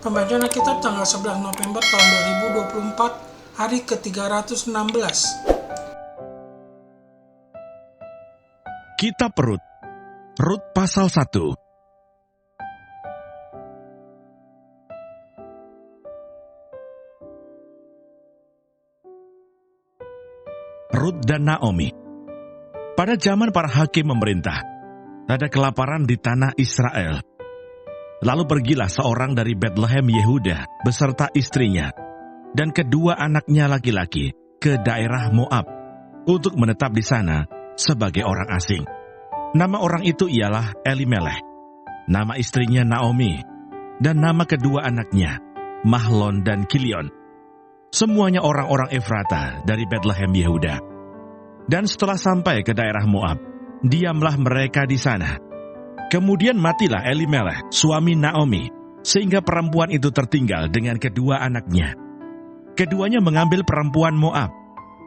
Pembacaan Alkitab tanggal 11 November tahun 2024, hari ke-316. Kitab Rut. Rut pasal 1. Rut dan Naomi. Pada zaman para hakim memerintah, ada kelaparan di tanah Israel. Lalu pergilah seorang dari Betlehem Yehuda beserta istrinya dan kedua anaknya laki-laki ke daerah Moab untuk menetap di sana sebagai orang asing. Nama orang itu ialah Elimelech, nama istrinya Naomi, dan nama kedua anaknya Mahlon dan Kilion. Semuanya orang-orang Efrata dari Betlehem Yehuda. Dan setelah sampai ke daerah Moab, diamlah mereka di sana. Kemudian matilah Elimelech, suami Naomi, sehingga perempuan itu tertinggal dengan kedua anaknya. Keduanya mengambil perempuan Moab.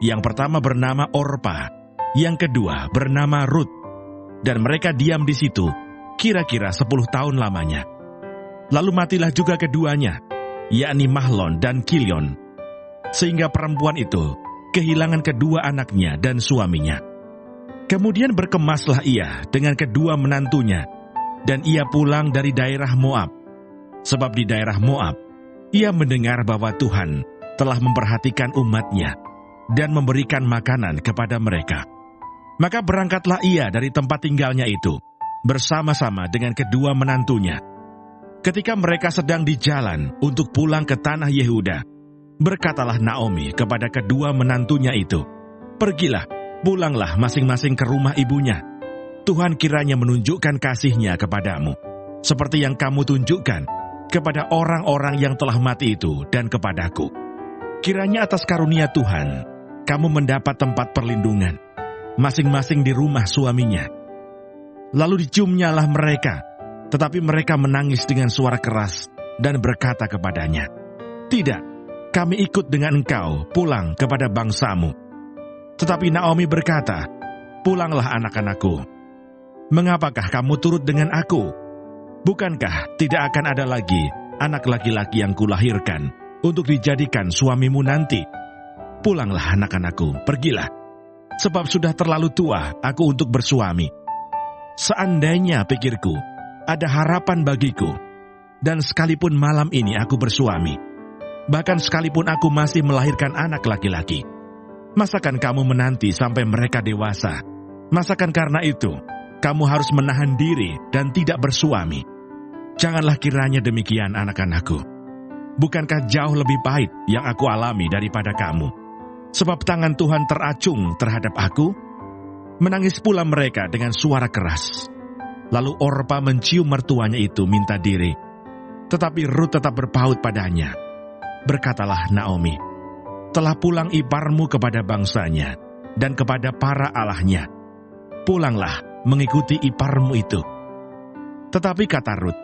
Yang pertama bernama Orpa, yang kedua bernama Rut. Dan mereka diam di situ, kira-kira 10 tahun lamanya. Lalu matilah juga keduanya, yakni Mahlon dan Kilion, sehingga perempuan itu kehilangan kedua anaknya dan suaminya. Kemudian berkemaslah ia dengan kedua menantunya, dan ia pulang dari daerah Moab. Sebab di daerah Moab, ia mendengar bahwa Tuhan telah memperhatikan umatnya dan memberikan makanan kepada mereka. Maka berangkatlah ia dari tempat tinggalnya itu, bersama-sama dengan kedua menantunya. Ketika mereka sedang di jalan untuk pulang ke tanah Yehuda, berkatalah Naomi kepada kedua menantunya itu, "Pergilah, pulanglah masing-masing ke rumah ibunya. Tuhan kiranya menunjukkan kasih-Nya kepadamu, seperti yang kamu tunjukkan kepada orang-orang yang telah mati itu dan kepadaku. Kiranya atas karunia Tuhan, kamu mendapat tempat perlindungan, masing-masing di rumah suaminya." Lalu diciumnyalah mereka, tetapi mereka menangis dengan suara keras dan berkata kepadanya, "Tidak, kami ikut dengan engkau pulang kepada bangsamu." Tetapi Naomi berkata, "Pulanglah anak-anakku. Mengapakah kamu turut dengan aku? Bukankah tidak akan ada lagi anak laki-laki yang kulahirkan untuk dijadikan suamimu nanti? Pulanglah anak-anakku, pergilah. Sebab sudah terlalu tua aku untuk bersuami. Seandainya, pikirku, ada harapan bagiku, dan sekalipun malam ini aku bersuami, bahkan sekalipun aku masih melahirkan anak laki-laki, masakan kamu menanti sampai mereka dewasa? Masakan karena itu kamu harus menahan diri dan tidak bersuami? Janganlah kiranya demikian, anak-anakku. Bukankah jauh lebih pahit yang aku alami daripada kamu? Sebab tangan Tuhan teracung terhadap aku." Menangis pula mereka dengan suara keras. Lalu Orpa mencium mertuanya itu minta diri, tetapi Rut tetap berpaut padanya. Berkatalah Naomi, "Telah pulang iparmu kepada bangsanya dan kepada para allahnya. Pulanglah mengikuti iparmu itu." Tetapi kata Rut,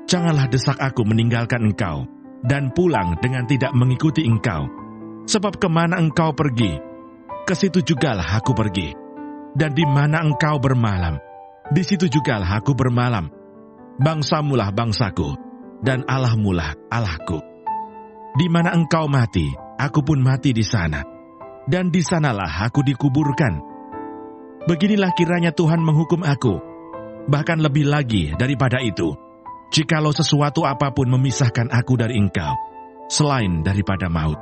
"Janganlah desak aku meninggalkan engkau dan pulang dengan tidak mengikuti engkau. Sebab kemana engkau pergi, ke situ jugalah aku pergi. Dan di mana engkau bermalam, di situ jugalah aku bermalam. Bangsamulah bangsaku, dan Allahmulah Allahku. Di mana engkau mati, aku pun mati di sana, dan di sanalah aku dikuburkan. Beginilah kiranya Tuhan menghukum aku, bahkan lebih lagi daripada itu, jikalau sesuatu apapun memisahkan aku dari engkau, selain daripada maut."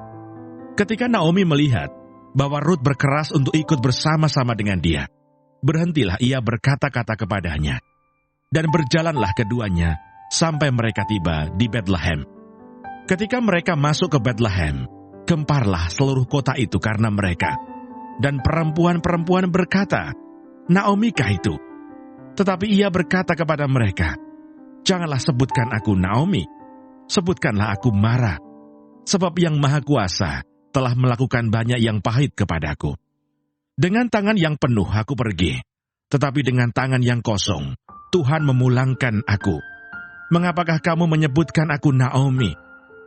Ketika Naomi melihat bahwa Rut berkeras untuk ikut bersama-sama dengan dia, berhentilah ia berkata-kata kepadanya, dan berjalanlah keduanya sampai mereka tiba di Betlehem. Ketika mereka masuk ke Betlehem, gemparlah seluruh kota itu karena mereka. Dan perempuan-perempuan berkata, "Naomi kah itu?" Tetapi ia berkata kepada mereka, "Janganlah sebutkan aku Naomi, sebutkanlah aku Mara, sebab Yang Maha Kuasa telah melakukan banyak yang pahit kepadaku. Dengan tangan yang penuh aku pergi, tetapi dengan tangan yang kosong Tuhan memulangkan aku. Mengapakah kamu menyebutkan aku Naomi?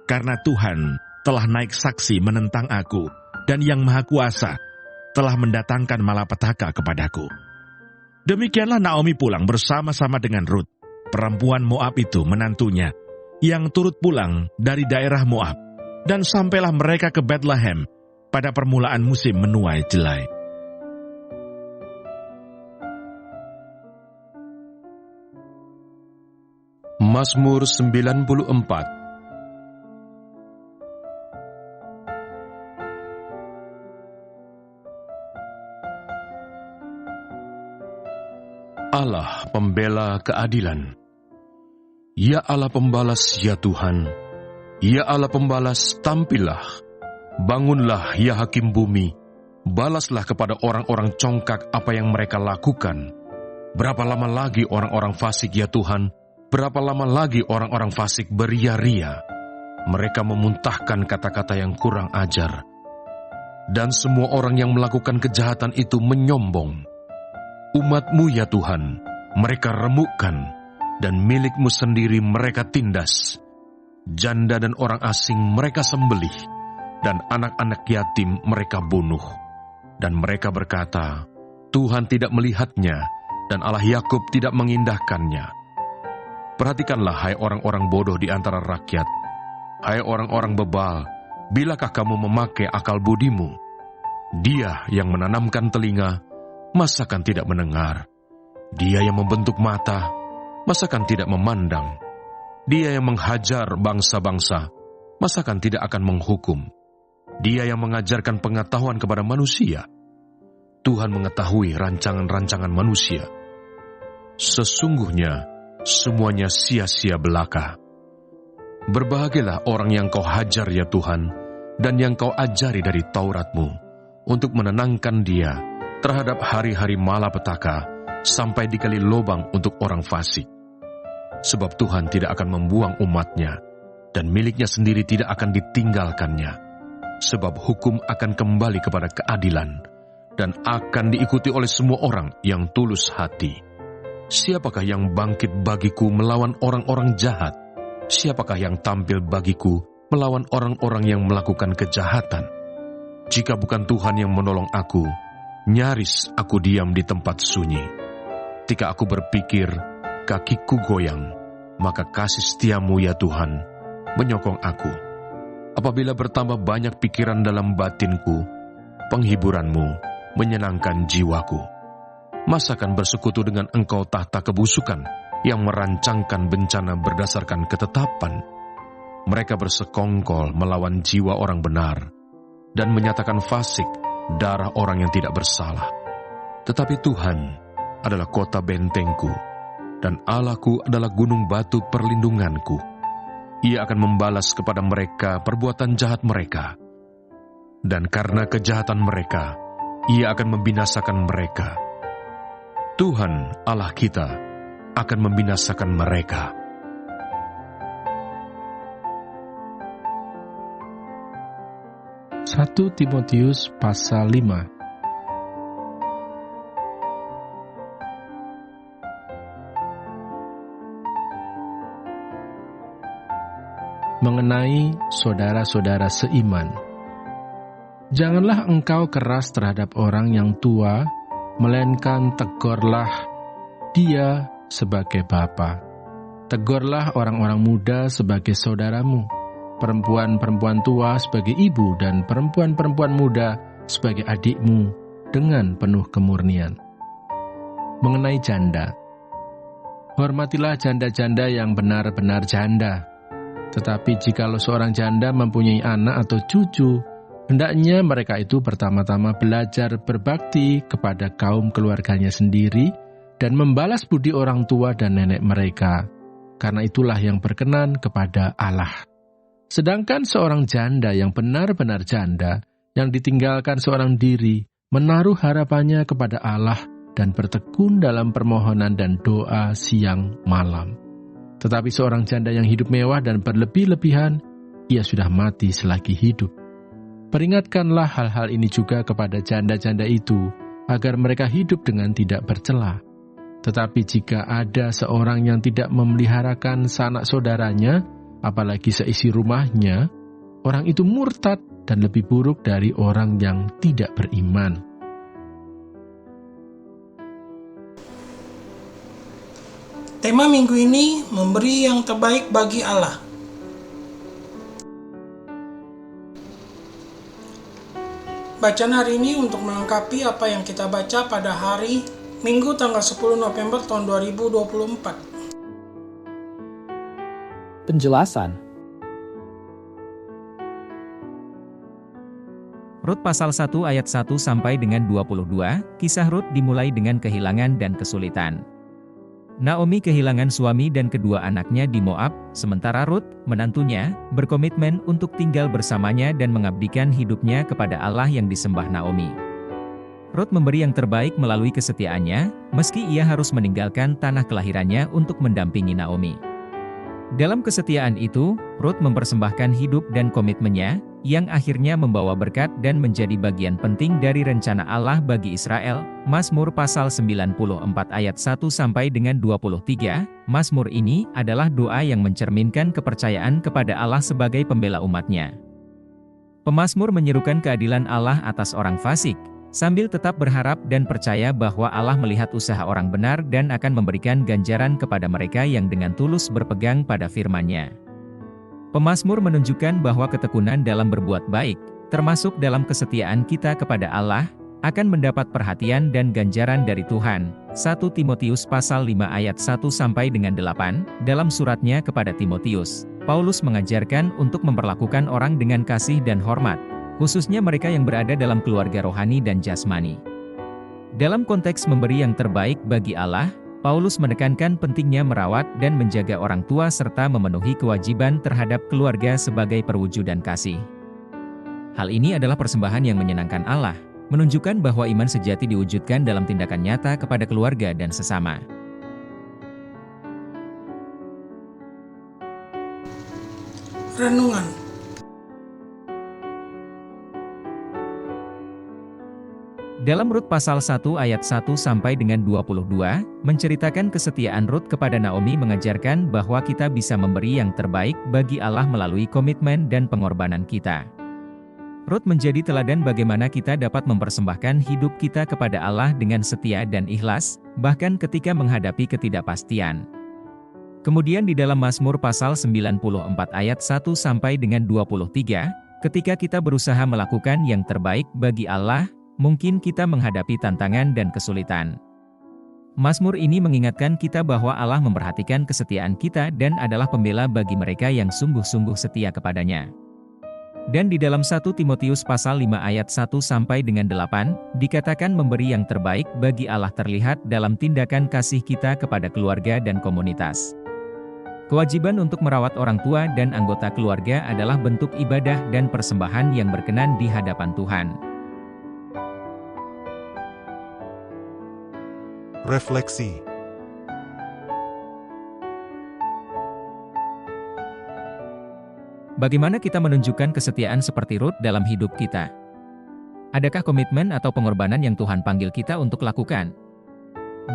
Karena Tuhan telah naik saksi menentang aku, dan Yang Maha Kuasa telah mendatangkan malapetaka kepadaku." Demikianlah Naomi pulang bersama-sama dengan Rut, perempuan Moab itu menantunya, yang turut pulang dari daerah Moab, dan sampailah mereka ke Betlehem pada permulaan musim menuai jelai. Mazmur 94. Allah pembela keadilan. Ya Allah pembalas, ya Tuhan. Ya Allah pembalas, tampillah. Bangunlah, ya Hakim bumi. Balaslah kepada orang-orang congkak apa yang mereka lakukan. Berapa lama lagi orang-orang fasik, ya Tuhan? Berapa lama lagi orang-orang fasik beria-ria? Mereka memuntahkan kata-kata yang kurang ajar. Dan semua orang yang melakukan kejahatan itu menyombong. Umat-Mu, ya Tuhan, mereka remukkan, dan milik-Mu sendiri mereka tindas. Janda dan orang asing mereka sembelih, dan anak-anak yatim mereka bunuh. Dan mereka berkata, Tuhan tidak melihatnya, dan Allah Yakub tidak mengindahkannya. Perhatikanlah, hai orang-orang bodoh di antara rakyat. Hai orang-orang bebal, bilakah kamu memakai akal budimu? Dia yang menanamkan telinga, masakan tidak mendengar? Dia yang membentuk mata, masakan tidak memandang? Dia yang menghajar bangsa-bangsa, masakan tidak akan menghukum? Dia yang mengajarkan pengetahuan kepada manusia. Tuhan mengetahui rancangan-rancangan manusia. Sesungguhnya, semuanya sia-sia belaka. Berbahagialah orang yang Kau hajar, ya Tuhan, dan yang Kau ajari dari Taurat-Mu, untuk menenangkan dia terhadap hari-hari malapetaka, sampai dikali lubang untuk orang fasik. Sebab Tuhan tidak akan membuang umat-Nya, dan miliknya sendiri tidak akan ditinggalkannya. Sebab hukum akan kembali kepada keadilan, dan akan diikuti oleh semua orang yang tulus hati. Siapakah yang bangkit bagiku melawan orang-orang jahat? Siapakah yang tampil bagiku melawan orang-orang yang melakukan kejahatan? Jika bukan Tuhan yang menolong aku, nyaris aku diam di tempat sunyi. Ketika aku berpikir, kakiku goyang, maka kasih setia-Mu, ya Tuhan, menyokong aku. Apabila bertambah banyak pikiran dalam batinku, penghiburan-Mu menyenangkan jiwaku. Masakan bersekutu dengan Engkau tahta kebusukan yang merancangkan bencana berdasarkan ketetapan? Mereka bersekongkol melawan jiwa orang benar dan menyatakan fasik darah orang yang tidak bersalah. Tetapi Tuhan adalah kota bentengku, dan Allahku adalah gunung batu perlindunganku. Ia akan membalas kepada mereka perbuatan jahat mereka, dan karena kejahatan mereka, Ia akan membinasakan mereka. Tuhan Allah kita akan membinasakan mereka. Satu Timotius pasal 5. Mengenai saudara-saudara seiman, janganlah engkau keras terhadap orang yang tua, melainkan tegurlah dia sebagai bapa. Tegurlah orang-orang muda sebagai saudaramu, perempuan-perempuan tua sebagai ibu, dan perempuan-perempuan muda sebagai adikmu dengan penuh kemurnian. Mengenai janda, hormatilah janda-janda yang benar-benar janda. Tetapi jikalau seorang janda mempunyai anak atau cucu, hendaknya mereka itu pertama-tama belajar berbakti kepada kaum keluarganya sendiri dan membalas budi orang tua dan nenek mereka, karena itulah yang berkenan kepada Allah. Sedangkan seorang janda yang benar-benar janda, yang ditinggalkan seorang diri, menaruh harapannya kepada Allah dan bertekun dalam permohonan dan doa siang malam. Tetapi seorang janda yang hidup mewah dan berlebih-lebihan, ia sudah mati selagi hidup. Peringatkanlah hal-hal ini juga kepada janda-janda itu, agar mereka hidup dengan tidak bercela. Tetapi jika ada seorang yang tidak memeliharakan sanak saudaranya, apalagi seisi rumahnya, orang itu murtad dan lebih buruk dari orang yang tidak beriman. Tema minggu ini memberi yang terbaik bagi Allah. Bacaan hari ini untuk melengkapi apa yang kita baca pada hari Minggu tanggal 10 November tahun 2024. Penjelasan. Rut pasal 1 ayat 1 sampai dengan 22, kisah Rut dimulai dengan kehilangan dan kesulitan. Naomi kehilangan suami dan kedua anaknya di Moab, sementara Rut, menantunya, berkomitmen untuk tinggal bersamanya dan mengabdikan hidupnya kepada Allah yang disembah Naomi. Rut memberi yang terbaik melalui kesetiaannya, meski ia harus meninggalkan tanah kelahirannya untuk mendampingi Naomi. Dalam kesetiaan itu, Rut mempersembahkan hidup dan komitmennya, yang akhirnya membawa berkat dan menjadi bagian penting dari rencana Allah bagi Israel. Mazmur pasal 94 ayat 1 sampai dengan 23. Mazmur ini adalah doa yang mencerminkan kepercayaan kepada Allah sebagai pembela umatnya. Pemazmur menyerukan keadilan Allah atas orang fasik, sambil tetap berharap dan percaya bahwa Allah melihat usaha orang benar dan akan memberikan ganjaran kepada mereka yang dengan tulus berpegang pada firman-Nya. Pemazmur menunjukkan bahwa ketekunan dalam berbuat baik, termasuk dalam kesetiaan kita kepada Allah, akan mendapat perhatian dan ganjaran dari Tuhan. 1 Timotius pasal 5 ayat 1 sampai dengan 8, dalam suratnya kepada Timotius, Paulus mengajarkan untuk memperlakukan orang dengan kasih dan hormat, khususnya mereka yang berada dalam keluarga rohani dan jasmani. Dalam konteks memberi yang terbaik bagi Allah, Paulus menekankan pentingnya merawat dan menjaga orang tua serta memenuhi kewajiban terhadap keluarga sebagai perwujudan kasih. Hal ini adalah persembahan yang menyenangkan Allah, menunjukkan bahwa iman sejati diwujudkan dalam tindakan nyata kepada keluarga dan sesama. Renungan. Dalam Rut pasal 1 ayat 1 sampai dengan 22, menceritakan kesetiaan Rut kepada Naomi mengajarkan bahwa kita bisa memberi yang terbaik bagi Allah melalui komitmen dan pengorbanan kita. Rut menjadi teladan bagaimana kita dapat mempersembahkan hidup kita kepada Allah dengan setia dan ikhlas, bahkan ketika menghadapi ketidakpastian. Kemudian di dalam Mazmur pasal 94 ayat 1 sampai dengan 23, ketika kita berusaha melakukan yang terbaik bagi Allah, mungkin kita menghadapi tantangan dan kesulitan. Mazmur ini mengingatkan kita bahwa Allah memperhatikan kesetiaan kita dan adalah pembela bagi mereka yang sungguh-sungguh setia kepadanya. Dan di dalam 1 Timotius pasal 5 ayat 1 sampai dengan 8, dikatakan memberi yang terbaik bagi Allah terlihat dalam tindakan kasih kita kepada keluarga dan komunitas. Kewajiban untuk merawat orang tua dan anggota keluarga adalah bentuk ibadah dan persembahan yang berkenan di hadapan Tuhan. Refleksi. Bagaimana kita menunjukkan kesetiaan seperti Rut dalam hidup kita? Adakah komitmen atau pengorbanan yang Tuhan panggil kita untuk lakukan?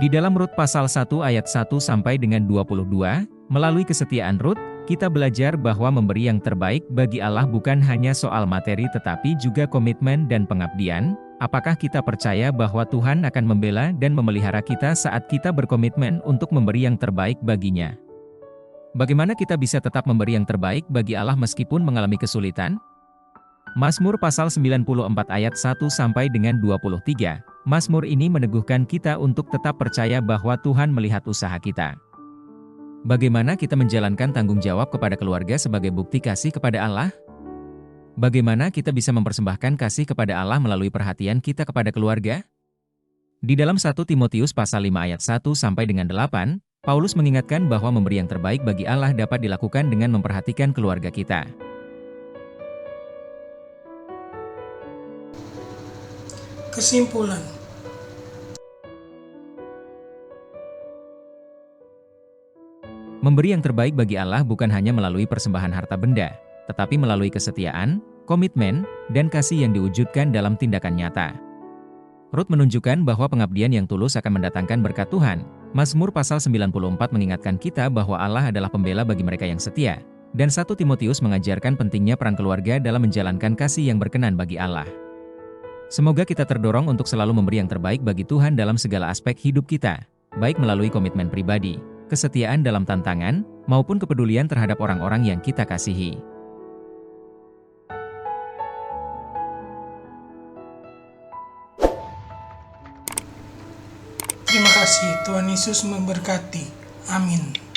Di dalam Rut pasal 1 ayat 1 sampai dengan 22, melalui kesetiaan Rut, kita belajar bahwa memberi yang terbaik bagi Allah bukan hanya soal materi tetapi juga komitmen dan pengabdian. Apakah kita percaya bahwa Tuhan akan membela dan memelihara kita saat kita berkomitmen untuk memberi yang terbaik baginya? Bagaimana kita bisa tetap memberi yang terbaik bagi Allah meskipun mengalami kesulitan? Mazmur pasal 94 ayat 1 sampai dengan 23. Mazmur ini meneguhkan kita untuk tetap percaya bahwa Tuhan melihat usaha kita. Bagaimana kita menjalankan tanggung jawab kepada keluarga sebagai bukti kasih kepada Allah? Bagaimana kita bisa mempersembahkan kasih kepada Allah melalui perhatian kita kepada keluarga? Di dalam 1 Timotius pasal 5 ayat 1 sampai dengan 8, Paulus mengingatkan bahwa memberi yang terbaik bagi Allah dapat dilakukan dengan memperhatikan keluarga kita. Kesimpulan. Memberi yang terbaik bagi Allah bukan hanya melalui persembahan harta benda, tetapi melalui kesetiaan, komitmen, dan kasih yang diwujudkan dalam tindakan nyata. Rut menunjukkan bahwa pengabdian yang tulus akan mendatangkan berkat Tuhan. Mazmur pasal 94 mengingatkan kita bahwa Allah adalah pembela bagi mereka yang setia. Dan 1 Timotius mengajarkan pentingnya peran keluarga dalam menjalankan kasih yang berkenan bagi Allah. Semoga kita terdorong untuk selalu memberi yang terbaik bagi Tuhan dalam segala aspek hidup kita, baik melalui komitmen pribadi, kesetiaan dalam tantangan, maupun kepedulian terhadap orang-orang yang kita kasihi. Terima kasih, Tuhan Yesus memberkati. Amin.